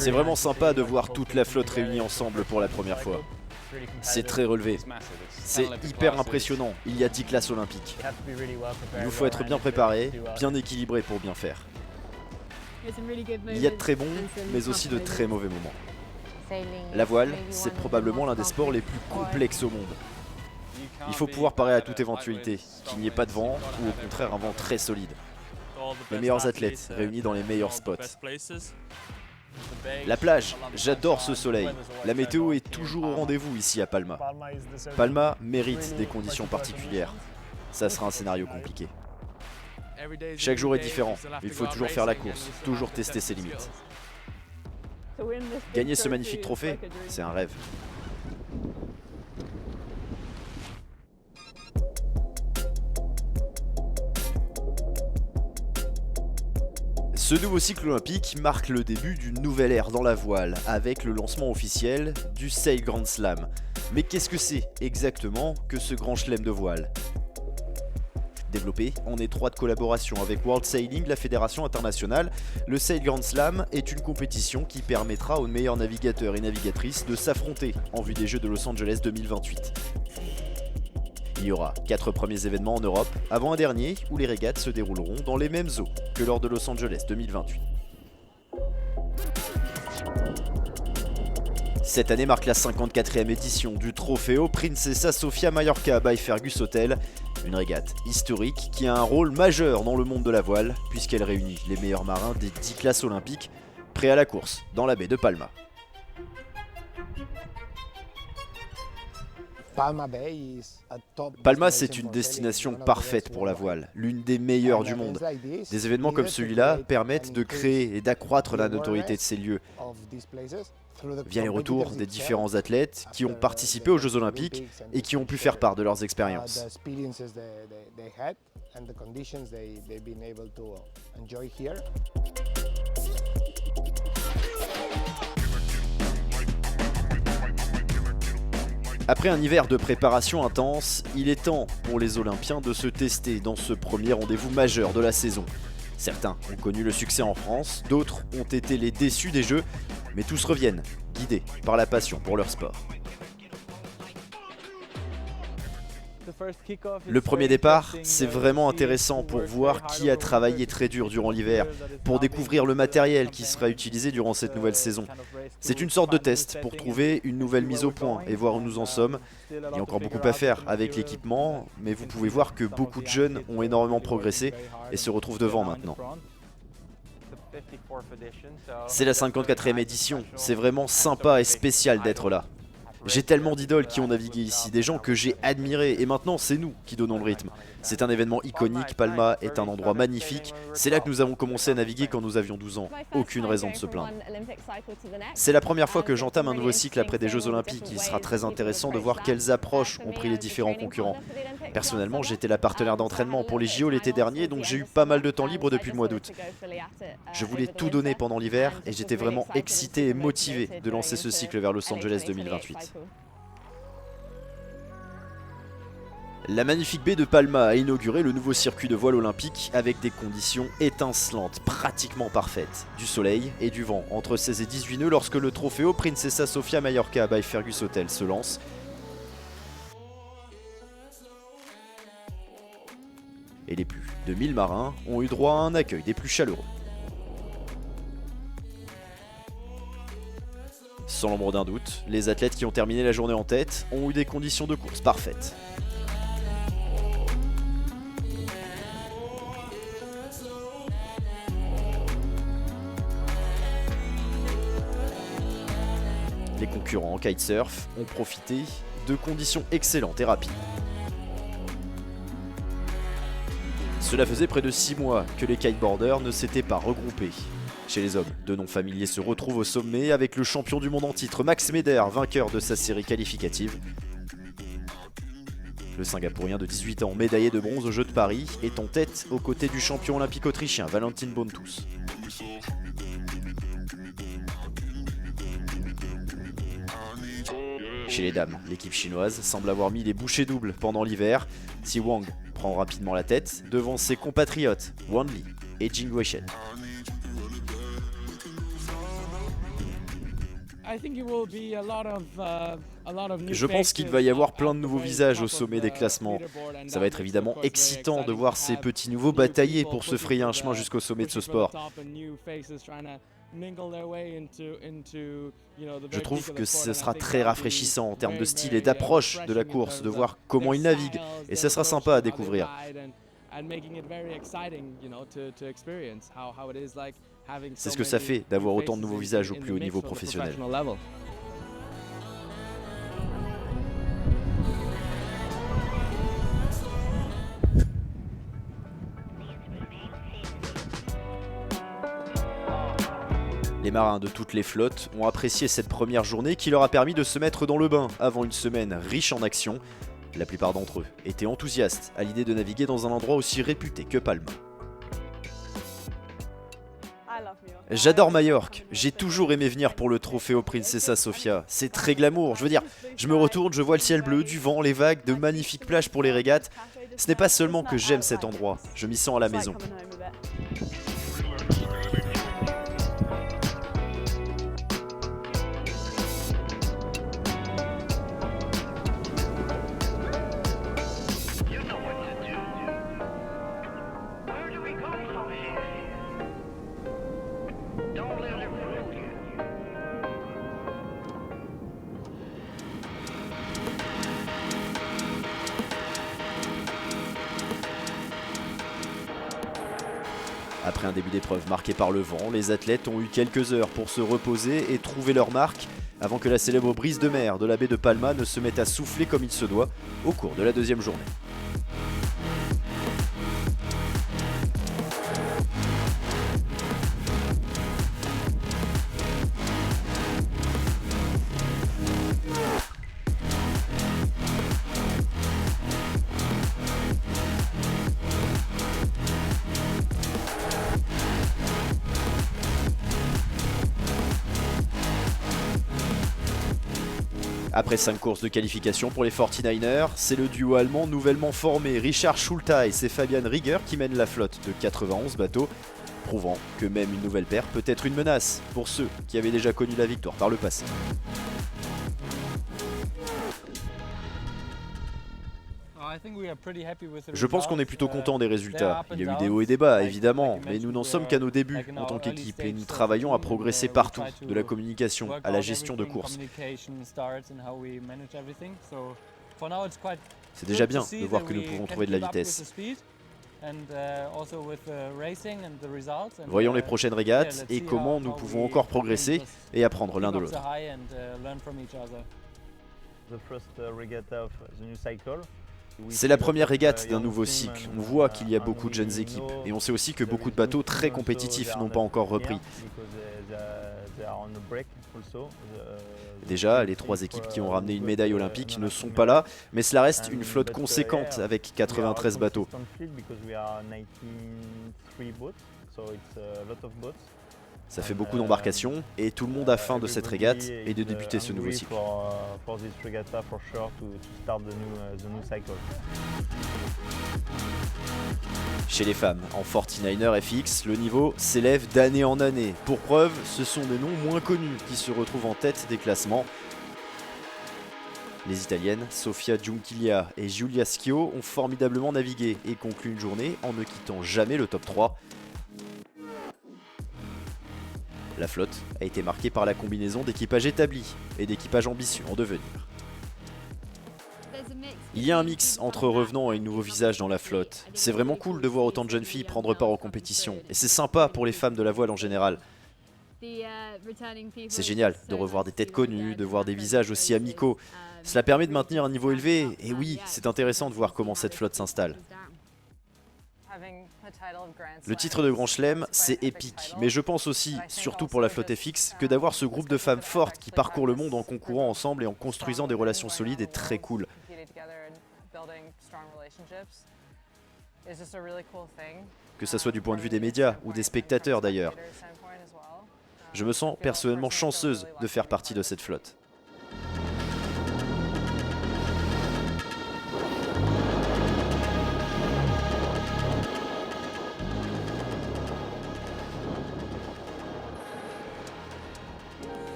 C'est vraiment sympa de voir toute la flotte réunie ensemble pour la première fois. C'est très relevé. C'est hyper impressionnant, il y a 10 classes olympiques. Il nous faut être bien préparé, bien équilibré pour bien faire. Il y a de très bons, mais aussi de très mauvais moments. La voile, c'est probablement l'un des sports les plus complexes au monde. Il faut pouvoir parer à toute éventualité, qu'il n'y ait pas de vent ou au contraire un vent très solide. Les meilleurs athlètes réunis dans les meilleurs spots. La plage, j'adore ce soleil. La météo est toujours au rendez-vous ici à Palma. Palma mérite des conditions particulières. Ça sera un scénario compliqué. Chaque jour est différent, il faut toujours faire la course, toujours tester ses limites. Gagner ce magnifique trophée, c'est un rêve. Ce nouveau cycle olympique marque le début d'une nouvelle ère dans la voile, avec le lancement officiel du Sail Grand Slam. Mais qu'est-ce que c'est exactement que ce grand chelem de voile ? Développé en étroite collaboration avec World Sailing, la fédération internationale, le Sail Grand Slam est une compétition qui permettra aux meilleurs navigateurs et navigatrices de s'affronter en vue des Jeux de Los Angeles 2028. Il y aura 4 premiers événements en Europe, avant un dernier où les régates se dérouleront dans les mêmes eaux que lors de Los Angeles 2028. Cette année marque la 54e édition du Trofeo Princesa Sofia Mallorca by Fergus Hotel, une régate historique qui a un rôle majeur dans le monde de la voile puisqu'elle réunit les meilleurs marins des 10 classes olympiques prêts à la course dans la baie de Palma. Palma, c'est une destination parfaite pour la voile, l'une des meilleures du monde. Des événements comme celui-là permettent de créer et d'accroître la notoriété de ces lieux via les retours des différents athlètes qui ont participé aux Jeux Olympiques et qui ont pu faire part de leurs expériences. Après un hiver de préparation intense, il est temps pour les Olympiens de se tester dans ce premier rendez-vous majeur de la saison. Certains ont connu le succès en France, d'autres ont été les déçus des Jeux, mais tous reviennent, guidés par la passion pour leur sport. Le premier départ, c'est vraiment intéressant pour voir qui a travaillé très dur durant l'hiver, pour découvrir le matériel qui sera utilisé durant cette nouvelle saison. C'est une sorte de test pour trouver une nouvelle mise au point et voir où nous en sommes. Il y a encore beaucoup à faire avec l'équipement, mais vous pouvez voir que beaucoup de jeunes ont énormément progressé et se retrouvent devant maintenant. C'est la 54e édition, c'est vraiment sympa et spécial d'être là. J'ai tellement d'idoles qui ont navigué ici, des gens que j'ai admirés et maintenant c'est nous qui donnons le rythme. C'est un événement iconique, Palma est un endroit magnifique, c'est là que nous avons commencé à naviguer quand nous avions 12 ans, aucune raison de se plaindre. C'est la première fois que j'entame un nouveau cycle après des Jeux Olympiques, il sera très intéressant de voir quelles approches ont pris les différents concurrents. Personnellement, j'étais la partenaire d'entraînement pour les JO l'été dernier, donc j'ai eu pas mal de temps libre depuis le mois d'août. Je voulais tout donner pendant l'hiver et j'étais vraiment excité et motivé de lancer ce cycle vers Los Angeles 2028. La magnifique baie de Palma a inauguré le nouveau circuit de voile olympique avec des conditions étincelantes, pratiquement parfaites, du soleil et du vent entre 16 et 18 nœuds lorsque le Trofeo Princesa Sofia Mallorca by Fergus Hotel se lance. Et les plus de 1000 marins ont eu droit à un accueil des plus chaleureux. Sans l'ombre d'un doute, les athlètes qui ont terminé la journée en tête ont eu des conditions de course parfaites. Les concurrents en kitesurf ont profité de conditions excellentes et rapides. Cela faisait près de 6 mois que les kiteboarders ne s'étaient pas regroupés. Chez les hommes, deux noms familiers se retrouvent au sommet avec le champion du monde en titre Max Meder, vainqueur de sa série qualificative. Le Singapourien de 18 ans, médaillé de bronze aux Jeux de Paris, est en tête aux côtés du champion olympique autrichien Valentin Bontus. Chez les dames, l'équipe chinoise semble avoir mis les bouchées doubles pendant l'hiver. Si Wang prend rapidement la tête devant ses compatriotes Wan Li et Jing Weishen. Je pense qu'il va y avoir plein de nouveaux visages au sommet des classements. Ça va être évidemment excitant de voir ces petits nouveaux batailler pour se frayer un chemin jusqu'au sommet de ce sport. Je trouve que ce sera très rafraîchissant en termes de style et d'approche de la course, de voir comment ils naviguent, et ça sera sympa à découvrir. C'est ce que ça fait d'avoir autant de nouveaux visages au plus haut niveau professionnel. Les marins de toutes les flottes ont apprécié cette première journée qui leur a permis de se mettre dans le bain avant une semaine riche en actions. La plupart d'entre eux étaient enthousiastes à l'idée de naviguer dans un endroit aussi réputé que Palma. J'adore Majorque, j'ai toujours aimé venir pour le Trofeo Princesa Sofia, c'est très glamour, je veux dire, je me retourne, je vois le ciel bleu, du vent, les vagues, de magnifiques plages pour les régates. Ce n'est pas seulement que j'aime cet endroit, je m'y sens à la maison. Après un début d'épreuve marqué par le vent, les athlètes ont eu quelques heures pour se reposer et trouver leur marque avant que la célèbre brise de mer de la baie de Palma ne se mette à souffler comme il se doit au cours de la deuxième journée. Après 5 courses de qualification pour les 49ers, c'est le duo allemand nouvellement formé Richard Schultheis et Fabian Rieger qui mènent la flotte de 91 bateaux, prouvant que même une nouvelle paire peut être une menace pour ceux qui avaient déjà connu la victoire par le passé. Je pense qu'on est plutôt content des résultats. Il y a eu des hauts et des bas, évidemment, mais nous n'en sommes qu'à nos débuts en tant qu'équipe et nous travaillons à progresser partout, de la communication à la gestion de course. C'est déjà bien de voir que nous pouvons trouver de la vitesse. Voyons les prochaines régates et comment nous pouvons encore progresser et apprendre l'un de l'autre. C'est la première régate d'un nouveau cycle. On voit qu'il y a beaucoup de jeunes équipes et on sait aussi que beaucoup de bateaux très compétitifs n'ont pas encore repris. Déjà, les 3 équipes qui ont ramené une médaille olympique ne sont pas là, mais cela reste une flotte conséquente avec 93 bateaux. Ça fait beaucoup d'embarcations et tout le monde a faim de cette régate et de débuter ce nouveau cycle. Chez les femmes, en 49er FX, le niveau s'élève d'année en année. Pour preuve, ce sont des noms moins connus qui se retrouvent en tête des classements. Les Italiennes Sofia Giunchiglia et Giulia Schio ont formidablement navigué et conclu une journée en ne quittant jamais le top 3. La flotte a été marquée par la combinaison d'équipages établis et d'équipages ambitieux en devenir. Il y a un mix entre revenants et nouveaux visages dans la flotte. C'est vraiment cool de voir autant de jeunes filles prendre part aux compétitions. Et c'est sympa pour les femmes de la voile en général. C'est génial de revoir des têtes connues, de voir des visages aussi amicaux. Cela permet de maintenir un niveau élevé. Et oui, c'est intéressant de voir comment cette flotte s'installe. Le titre de Grand Chelem, c'est épique, mais je pense aussi, surtout pour la flotte FX, que d'avoir ce groupe de femmes fortes qui parcourent le monde en concourant ensemble et en construisant des relations solides est très cool. Que ça soit du point de vue des médias ou des spectateurs d'ailleurs. Je me sens personnellement chanceuse de faire partie de cette flotte.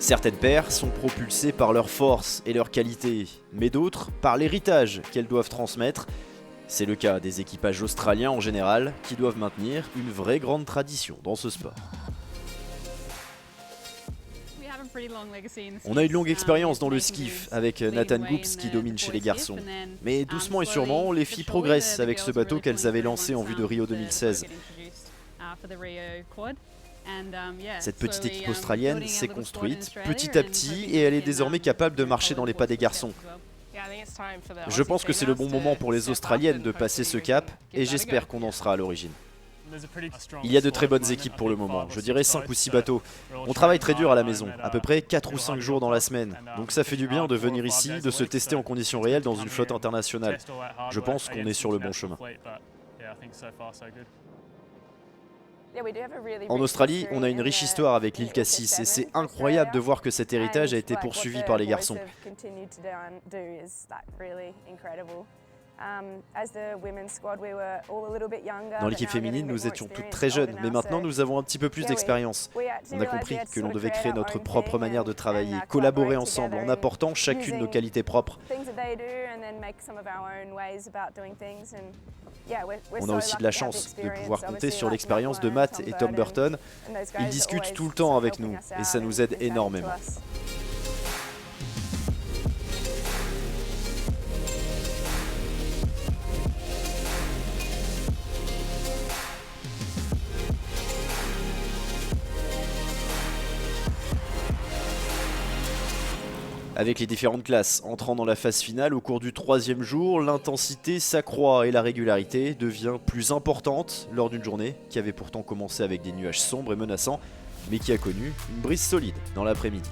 Certaines paires sont propulsées par leur force et leur qualité, mais d'autres par l'héritage qu'elles doivent transmettre. C'est le cas des équipages australiens en général, qui doivent maintenir une vraie grande tradition dans ce sport. On a une longue expérience dans le skiff avec Nathan Goops qui domine chez les garçons. Mais doucement et sûrement, les filles progressent avec ce bateau qu'elles avaient lancé en vue de Rio 2016. Cette petite équipe australienne s'est construite petit à petit et elle est désormais capable de marcher dans les pas des garçons. Je pense que c'est le bon moment pour les Australiennes de passer ce cap et j'espère qu'on en sera à l'origine. Il y a de très bonnes équipes pour le moment, je dirais 5 ou 6 bateaux. On travaille très dur à la maison, à peu près 4 ou 5 jours dans la semaine. Donc ça fait du bien de venir ici, de se tester en conditions réelles dans une flotte internationale. Je pense qu'on est sur le bon chemin. En Australie, on a une riche histoire avec l'île Cassis et c'est incroyable de voir que cet héritage a été poursuivi par les garçons. Dans l'équipe féminine, nous étions toutes très jeunes, mais maintenant nous avons un petit peu plus d'expérience. On a compris que l'on devait créer notre propre manière de travailler, collaborer ensemble en apportant chacune nos qualités propres. On a aussi de la chance de pouvoir compter sur l'expérience de Matt et Tom Burton. Ils discutent tout le temps avec nous et ça nous aide énormément. Avec les différentes classes entrant dans la phase finale au cours du 3e jour, l'intensité s'accroît et la régularité devient plus importante lors d'une journée qui avait pourtant commencé avec des nuages sombres et menaçants, mais qui a connu une brise solide dans l'après-midi.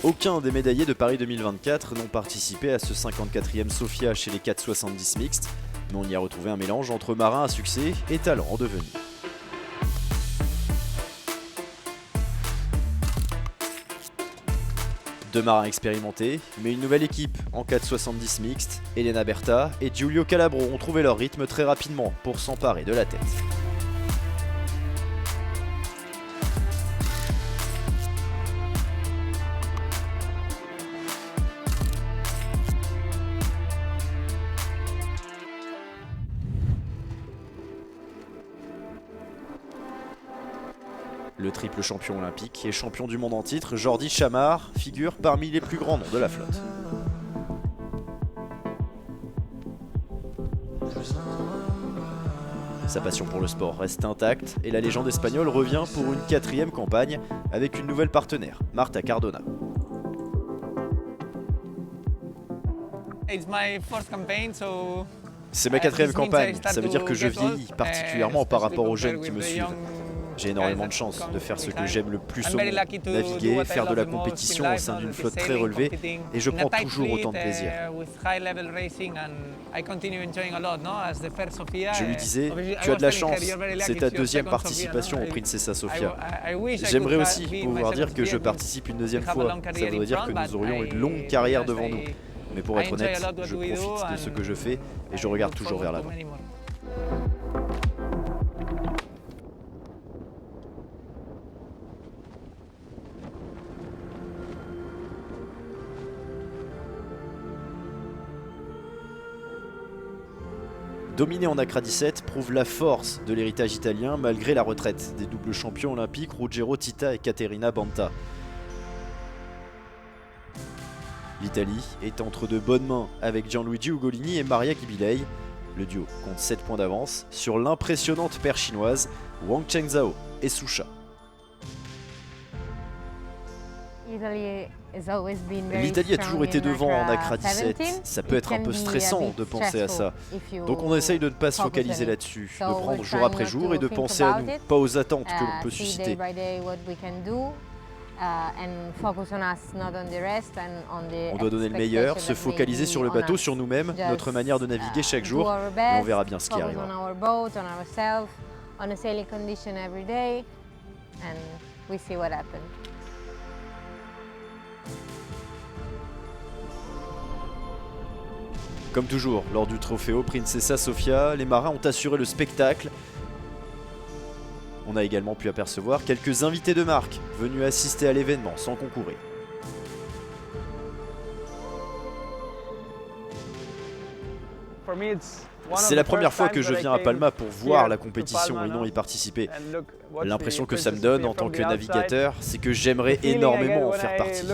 Aucun des médaillés de Paris 2024 n'ont participé à ce 54e Sofia chez les 470 mixtes, mais on y a retrouvé un mélange entre marins à succès et talents en devenir. Deux marins expérimentés, mais une nouvelle équipe en 470 mixtes, Elena Berta et Giulio Calabro ont trouvé leur rythme très rapidement pour s'emparer de la tête. Le triple champion olympique et champion du monde en titre, Jordi Chammard, figure parmi les plus grands noms de la flotte. Sa passion pour le sport reste intacte et la légende espagnole revient pour une 4e campagne avec une nouvelle partenaire, Marta Cardona. C'est ma 4e campagne, ça veut dire que je vieillis particulièrement par rapport aux jeunes qui me suivent. J'ai énormément de chance de faire ce que j'aime le plus au monde, naviguer, faire de la compétition au sein d'une flotte très relevée, et je prends toujours autant de plaisir. Je lui disais, tu as de la chance, c'est ta 2e participation au Princesa Sofia. J'aimerais aussi pouvoir dire que je participe une 2e fois, ça voudrait dire que nous aurions une longue carrière devant nous. Mais pour être honnête, je profite de ce que je fais et je regarde toujours vers l'avant. Dominer en Accra 17 prouve la force de l'héritage italien malgré la retraite des doubles champions olympiques Ruggero Tita et Caterina Banta. L'Italie est entre de bonnes mains avec Gianluigi Ugolini et Maria Gibilei. Le duo compte 7 points d'avance sur l'impressionnante paire chinoise Wang Chengzhao et Susha. L'Italie a toujours été devant en Accra 17, ça peut être un peu stressant de penser à ça. Donc on essaye de ne pas se focaliser là-dessus, de prendre jour après jour et de penser à nous, pas aux attentes que l'on peut susciter. On doit donner le meilleur, se focaliser sur le bateau, sur nous-mêmes, notre manière de naviguer chaque jour, et on verra bien ce qui arrivera. we see what happens. Comme toujours, lors du Trofeo Princesa Sofia, les marins ont assuré le spectacle. On a également pu apercevoir quelques invités de marque venus assister à l'événement sans concourir. C'est la première fois que je viens à Palma pour voir la compétition et non y participer. L'impression que ça me donne en tant que navigateur, c'est que j'aimerais énormément en faire partie.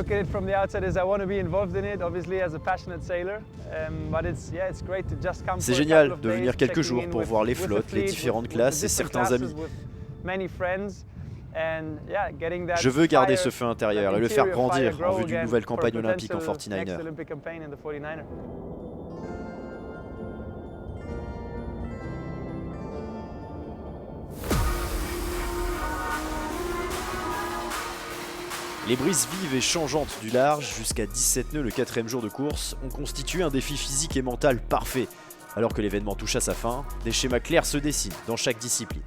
C'est génial de venir quelques jours pour voir les flottes, les différentes classes et certains amis. Je veux garder ce feu intérieur et le faire grandir en vue d'une nouvelle campagne olympique en 49er. Les brises vives et changeantes du large, jusqu'à 17 nœuds le 4e jour de course, ont constitué un défi physique et mental parfait. Alors que l'événement touche à sa fin, des schémas clairs se dessinent dans chaque discipline.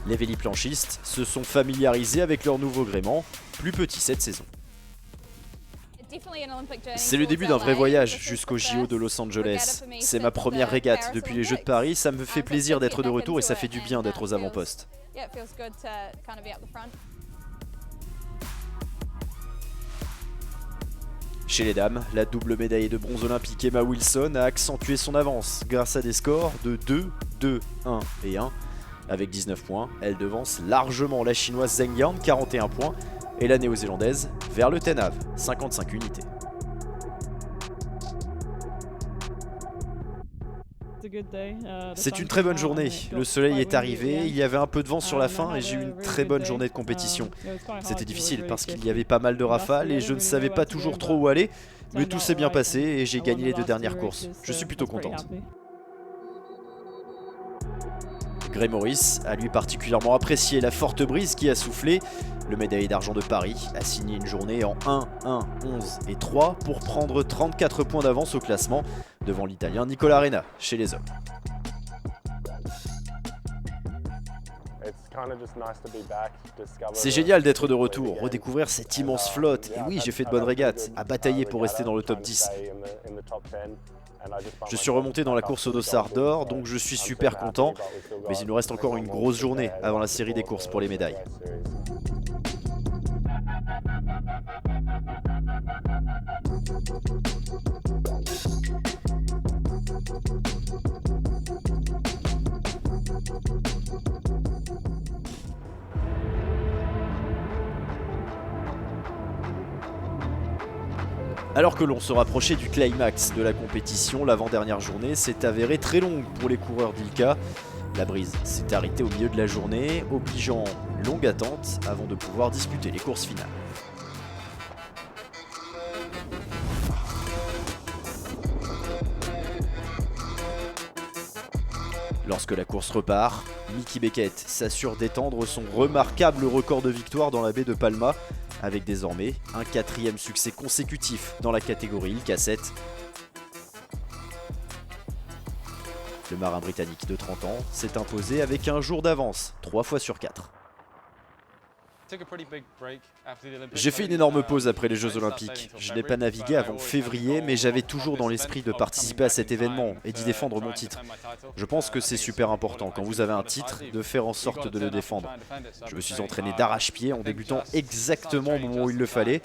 Les véliplanchistes se sont familiarisés avec leur nouveau gréement, plus petit cette saison. C'est le début d'un vrai voyage jusqu'au JO de Los Angeles. C'est ma première régate depuis les Jeux de Paris, ça me fait plaisir d'être de retour et ça fait du bien d'être aux avant-postes. Chez les dames, la double médaillée de bronze olympique Emma Wilson a accentué son avance grâce à des scores de 2, 2, 1 et 1. Avec 19 points, elle devance largement la chinoise Zheng Yan, 41 points, et la néo-zélandaise vers le Ten Have, 55 unités. C'est une très bonne journée, le soleil est arrivé, il y avait un peu de vent sur la fin et j'ai eu une très bonne journée de compétition. C'était difficile parce qu'il y avait pas mal de rafales et je ne savais pas toujours trop où aller, mais tout s'est bien passé et j'ai gagné les 2 dernières courses. Je suis plutôt contente. Gray Morris a lui particulièrement apprécié la forte brise qui a soufflé. Le médaillé d'argent de Paris a signé une journée en 1, 1, 11 et 3 pour prendre 34 points d'avance au classement devant l'Italien Nicola Arena chez les hommes. C'est génial d'être de retour, redécouvrir cette immense flotte. Et oui, j'ai fait de bonnes régates, à batailler pour rester dans le top 10. Je suis remonté dans la course au dossard d'or, donc je suis super content. Mais il nous reste encore une grosse journée avant la série des courses pour les médailles. Alors que l'on se rapprochait du climax de la compétition, l'avant-dernière journée s'est avérée très longue pour les coureurs d'Ilka. La brise s'est arrêtée au milieu de la journée, obligeant une longue attente avant de pouvoir disputer les courses finales. Lorsque la course repart, Mickey Beckett s'assure d'étendre son remarquable record de victoire dans la baie de Palma, avec désormais un 4e succès consécutif dans la catégorie Ilka 7. Le marin britannique de 30 ans s'est imposé avec un jour d'avance, 3 fois sur 4. J'ai fait une énorme pause après les Jeux Olympiques. Je n'ai pas navigué avant février, mais j'avais toujours dans l'esprit de participer à cet événement et d'y défendre mon titre. Je pense que c'est super important quand vous avez un titre de faire en sorte de le défendre. Je me suis entraîné d'arrache-pied en débutant exactement au moment où il le fallait.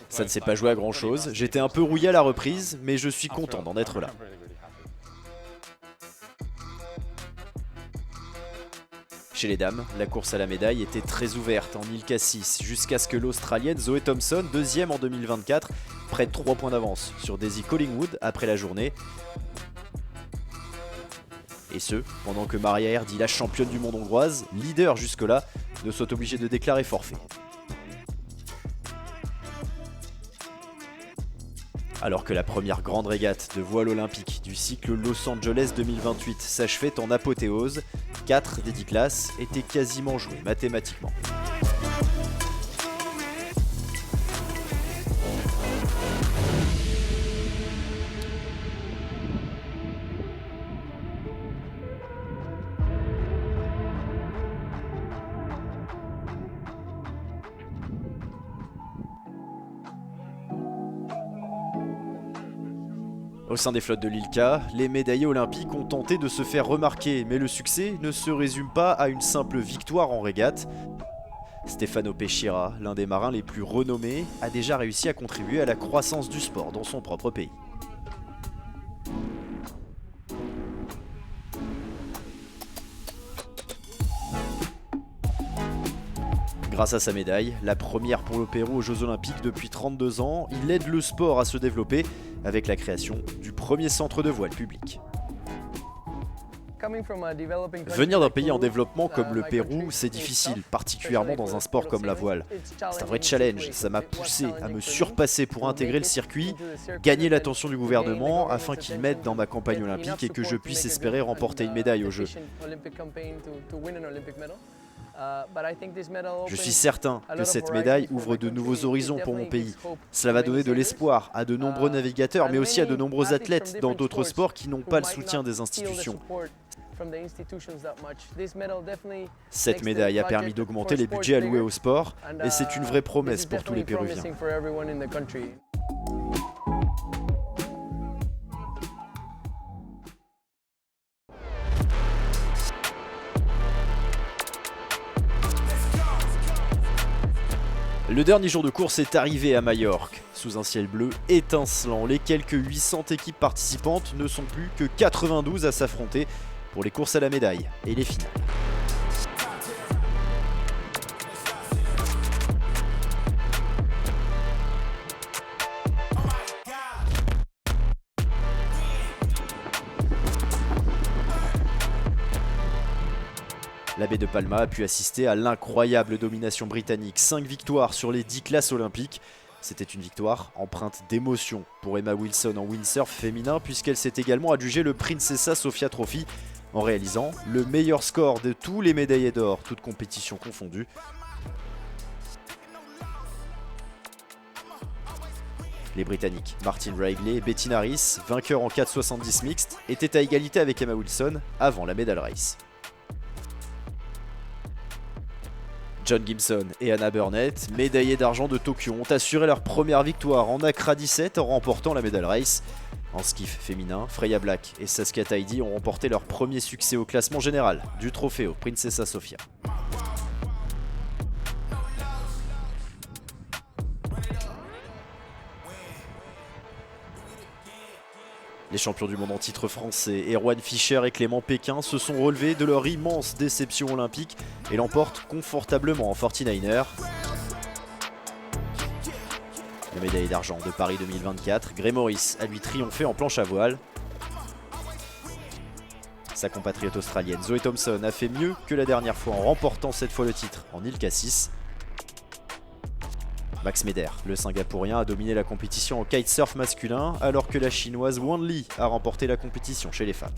Ça ne s'est pas joué à grand chose, j'étais un peu rouillé à la reprise, mais je suis content d'en être là. Chez les dames, la course à la médaille était très ouverte en Ilka 6 jusqu'à ce que l'Australienne Zoe Thompson, 2e en 2024, prenne 3 points d'avance sur Daisy Collingwood après la journée. Et ce, pendant que Maria Erdi, la championne du monde hongroise, leader jusque-là, ne soit obligée de déclarer forfait. Alors que la première grande régate de voile olympique du cycle Los Angeles 2028 s'achevait en apothéose, 4 des 10 classes étaient quasiment jouées mathématiquement. Au sein des flottes de l'ILCA, les médaillés olympiques ont tenté de se faire remarquer, mais le succès ne se résume pas à une simple victoire en régate. Stefano Peschiera, l'un des marins les plus renommés, a déjà réussi à contribuer à la croissance du sport dans son propre pays. Grâce à sa médaille, la première pour le Pérou aux Jeux Olympiques depuis 32 ans, il aide le sport à se développer avec la création du premier centre de voile public. Venir d'un pays en développement comme le Pérou, c'est difficile, particulièrement dans un sport comme la voile. C'est un vrai challenge, ça m'a poussé à me surpasser pour intégrer le circuit, gagner l'attention du gouvernement afin qu'il m'aide dans ma campagne olympique et que je puisse espérer remporter une médaille aux Jeux. Je suis certain que cette médaille ouvre de nouveaux horizons pour mon pays. Cela va donner de l'espoir à de nombreux navigateurs, mais aussi à de nombreux athlètes dans d'autres sports qui n'ont pas le soutien des institutions. Cette médaille a permis d'augmenter les budgets alloués au sport, et c'est une vraie promesse pour tous les Péruviens. Le dernier jour de course est arrivé à Majorque. Sous un ciel bleu étincelant, les quelques 800 équipes participantes ne sont plus que 92 à s'affronter pour les courses à la médaille et les finales. La baie de Palma a pu assister à l'incroyable domination britannique. 5 victoires sur les 10 classes olympiques. C'était une victoire empreinte d'émotion pour Emma Wilson en windsurf féminin puisqu'elle s'est également adjugée le Princesa Sofia Trophy en réalisant le meilleur score de tous les médaillés d'or, toutes compétitions confondues. Les Britanniques Martin Wrigley et Betty Harris, vainqueurs en 4,70 mixte, étaient à égalité avec Emma Wilson avant la medal race. John Gibson et Anna Burnett, médaillés d'argent de Tokyo, ont assuré leur première victoire en Accra 17 en remportant la medal race. En skiff féminin, Freya Black et Saskia Taidi ont remporté leur premier succès au classement général du Trofeo Princesa Sofia. Les champions du monde en titre français, Erwan Fischer et Clément Péquin, se sont relevés de leur immense déception olympique et l'emportent confortablement en 49er. La médaille d'argent de Paris 2024, Gray Morris a lui triomphé en planche à voile. Sa compatriote australienne Zoe Thompson a fait mieux que la dernière fois en remportant cette fois le titre en ILCA 6. Max Meder, le Singapourien, a dominé la compétition en kitesurf masculin alors que la chinoise Wan Li a remporté la compétition chez les femmes.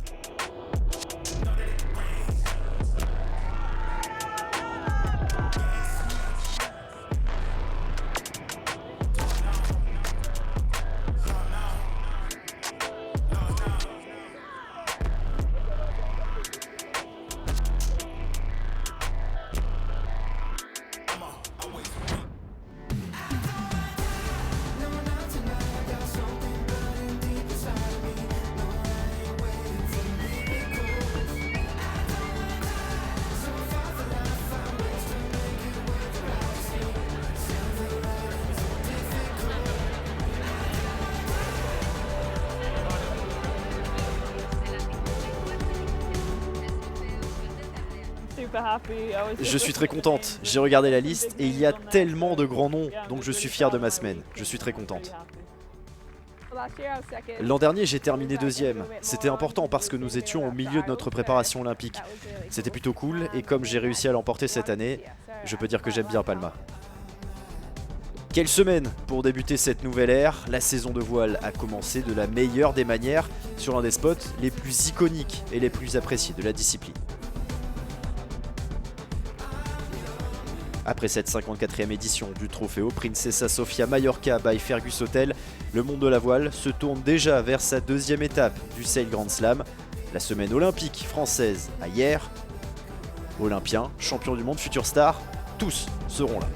Je suis très contente, j'ai regardé la liste et il y a tellement de grands noms, donc je suis fière de ma semaine, je suis très contente. L'an dernier j'ai terminé deuxième, c'était important parce que nous étions au milieu de notre préparation olympique. C'était plutôt cool et comme j'ai réussi à l'emporter cette année, je peux dire que j'aime bien Palma. Quelle semaine pour débuter cette nouvelle ère. La saison de voile a commencé de la meilleure des manières sur l'un des spots les plus iconiques et les plus appréciés de la discipline. Après cette 54e édition du Trofeo Princesa Sofia Mallorca by Fergus Hotel, le monde de la voile se tourne déjà vers sa deuxième étape du Sail Grand Slam, la semaine olympique française à hier. Olympiens, champions du monde, futurs stars, tous seront là.